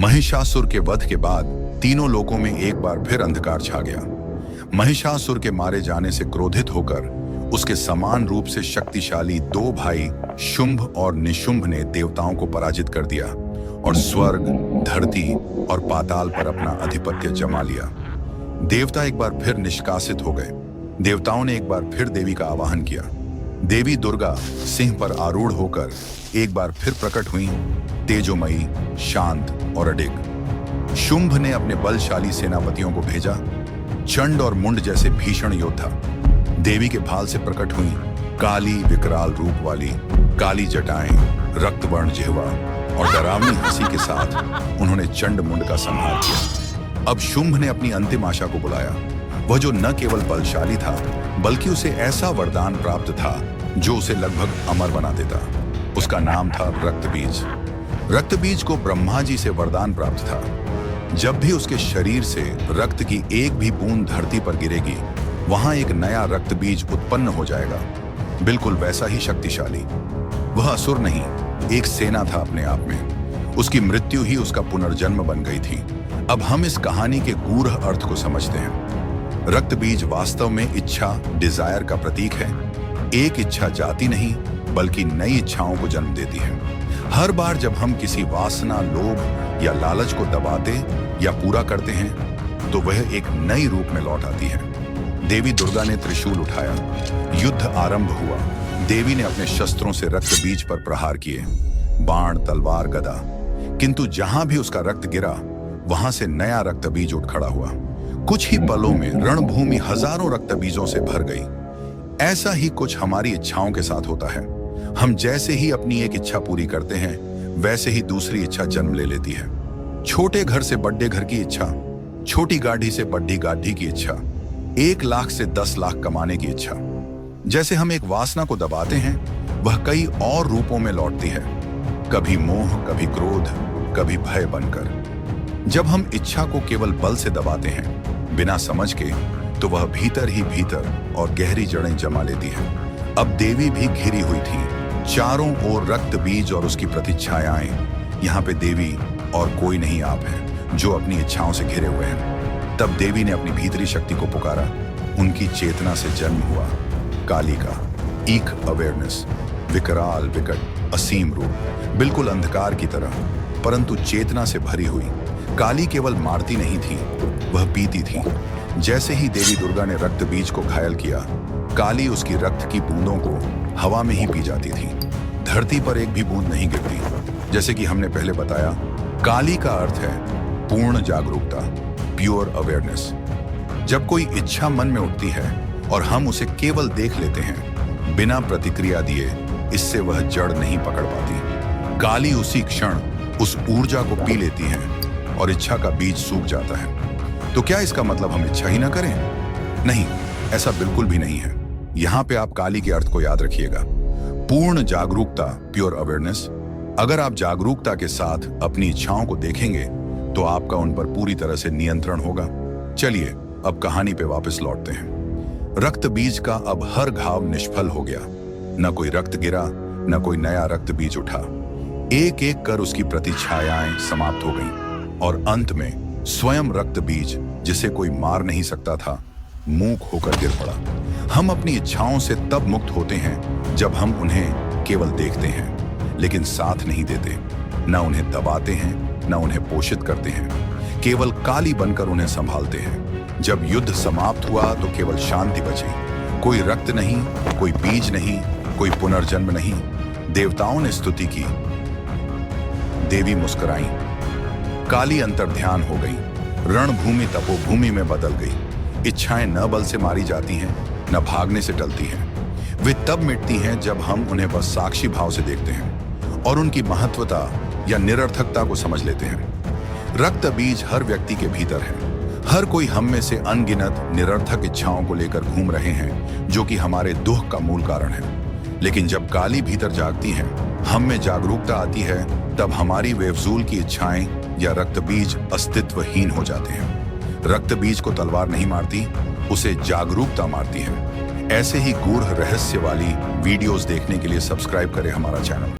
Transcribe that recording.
महिषासुर के वध के बाद तीनों लोकों में एक बार फिर अंधकार छा गया। महिषासुर के मारे जाने से क्रोधित होकर उसके समान रूप से शक्तिशाली दो भाई शुंभ और निशुंभ ने देवताओं को पराजित कर दिया और स्वर्ग, धरती और पाताल पर अपना आधिपत्य जमा लिया। देवता एक बार फिर निष्कासित हो गए। देवताओं ने एक बार फिर देवी का आवाहन किया। देवी दुर्गा सिंह पर आरूढ़ होकर एक बार फिर प्रकट हुई, तेजोमयी, शांत और अडिग। शुंभ ने अपने बलशाली सेनापतियों को भेजा। चंड और मुंड जैसे भीषण योद्धा देवी के भाल से प्रकट हुई, काली विकराल रूप वाली, काली जटाएं, रक्तवर्ण जिह्वा और डरावनी हंसी के साथ उन्होंने चंड मुंड का संहार किया। अब शुंभ ने अपनी अंतिम आशा को बुलाया, वह जो न केवल बलशाली था बल्कि उसे ऐसा वरदान प्राप्त था जो उसे लगभग अमर बना देता। उसका नाम था रक्तबीज। रक्तबीज को ब्रह्मा जी से वरदान प्राप्त था, जब भी उसके शरीर से रक्त की एक भी बूंद धरती पर गिरेगी वहां एक नया रक्तबीज उत्पन्न हो जाएगा, बिल्कुल वैसा ही शक्तिशाली। वह असुर नहीं, एक सेना था अपने आप में। उसकी मृत्यु ही उसका पुनर्जन्म बन गई थी। अब हम इस कहानी के गूढ़ अर्थ को समझते हैं। रक्तबीज वास्तव में इच्छा, डिजायर का प्रतीक है। एक इच्छा जाती नहीं बल्कि नई इच्छाओं को जन्म देती है। हर बार जब हम किसी वासना, लोभ या लालच को दबाते या पूरा करते हैं तो वह एक नई रूप में लौट आती है। देवी दुर्गा ने त्रिशूल उठाया, युद्ध आरंभ हुआ। देवी ने अपने शस्त्रों से रक्तबीज पर प्रहार किए, बाण, तलवार, गदा। किंतु जहां भी उसका रक्त गिरा वहां से नया रक्तबीज उठ खड़ा हुआ। कुछ ही पलों में रणभूमि हजारों रक्तबीजों से भर गई। ऐसा ही कुछ हमारी इच्छाओं के साथ होता है। हम जैसे ही अपनी एक इच्छा पूरी करते हैं वैसे ही दूसरी इच्छा जन्म ले लेती है। छोटे घर से बड़े घर की इच्छा, छोटी गाड़ी से बड़ी गाड़ी की इच्छा, 1 लाख से 10 लाख कमाने की इच्छा। जैसे हम एक वासना को दबाते हैं वह कई और रूपों में लौटती है, कभी मोह, कभी क्रोध, कभी भय बनकर। जब हम इच्छा को केवल बल से दबाते हैं बिना समझ के तो वह भीतर ही भीतर और गहरी जड़ें जमा लेती है। अब देवी भी घिरी हुई थी, चारों ओर रक्त बीज और उसकी प्रतिच्छायाएं। यहाँ पे देवी और कोई नहीं आप है जो अपनी इच्छाओं से घिरे हुए हैं। तब देवी ने अपनी भीतरी शक्ति को पुकारा। उनकी चेतना से जन्म हुआ काली का ईक अवेयरनेस, विकराल, विकट, असीम रूप, बिल्कुल अंधकार की तरह परंतु चेतना से भरी हुई। काली केवल मारती नहीं थी, वह पीती थी। जैसे ही देवी दुर्गा ने रक्त बीज को घायल किया, काली उसकी रक्त की बूंदों को हवा में ही पी जाती थी। धरती पर एक भी बूंद नहीं गिरती। जैसे कि हमने पहले बताया, काली का अर्थ है पूर्ण जागरूकता, प्योर अवेयरनेस। जब कोई इच्छा मन में उठती है और हम उसे केवल देख लेते हैं बिना प्रतिक्रिया दिए, इससे वह जड़ नहीं पकड़ पाती। काली उसी क्षण उस ऊर्जा को पी लेती है और इच्छा का बीज सूख जाता है। तो क्या इसका मतलब हम इच्छा ही ना करें? नहीं, ऐसा बिल्कुल भी नहीं है। यहां पे आप काली के अर्थ को याद रखिएगा। पूर्ण जागरूकता, प्योर अवेयरनेस। अगर आप जागरूकता के साथ अपनी इच्छाओं को देखेंगे तो आपका उन पर पूरी तरह से नियंत्रण होगा। चलिए अब कहानी पे वापस लौटते हैं। रक्त बीज का अब हर घाव निष्फल हो गया। न कोई रक्त गिरा, न कोई नया रक्त बीज उठा। एक एक कर उसकी प्रतिच्छायाएं समाप्त हो गईं और अंत में स्वयं रक्त बीज, जिसे कोई मार नहीं सकता था, मूक होकर गिर पड़ा। हम अपनी इच्छाओं से तब मुक्त होते हैं जब हम उन्हें केवल देखते हैं लेकिन साथ नहीं देते, न उन्हें दबाते हैं न उन्हें पोषित करते हैं, केवल काली बनकर उन्हें संभालते हैं। जब युद्ध समाप्त हुआ तो केवल शांति बची। कोई रक्त नहीं, कोई बीज नहीं, कोई पुनर्जन्म नहीं। देवताओं ने स्तुति की, देवी मुस्कुराई, काली अंतर्ध्यान हो गई, रणभूमि तपोभूमि में बदल गई। इच्छाएं न बल से मारी जाती हैं न भागने से टलती हैं। वे तब मिटती हैं जब हम उन्हें बस साक्षी भाव से देखते हैं और उनकी महत्वता या निरर्थकता को समझ लेते हैं। रक्त बीज हर व्यक्ति के भीतर है। हर कोई हम में से अनगिनत निरर्थक इच्छाओं को लेकर घूम रहे हैं जो कि हमारे दुख का मूल कारण है। लेकिन जब काली भीतर जागती है, हम में जागरूकता आती है, तब हमारी बेफजूल की इच्छाएं या रक्त बीज अस्तित्वहीन हो जाते हैं। रक्त बीज को तलवार नहीं मारती, उसे जागरूकता मारती है। ऐसे ही गूढ़ रहस्य वाली वीडियोस देखने के लिए सब्सक्राइब करें हमारा चैनल।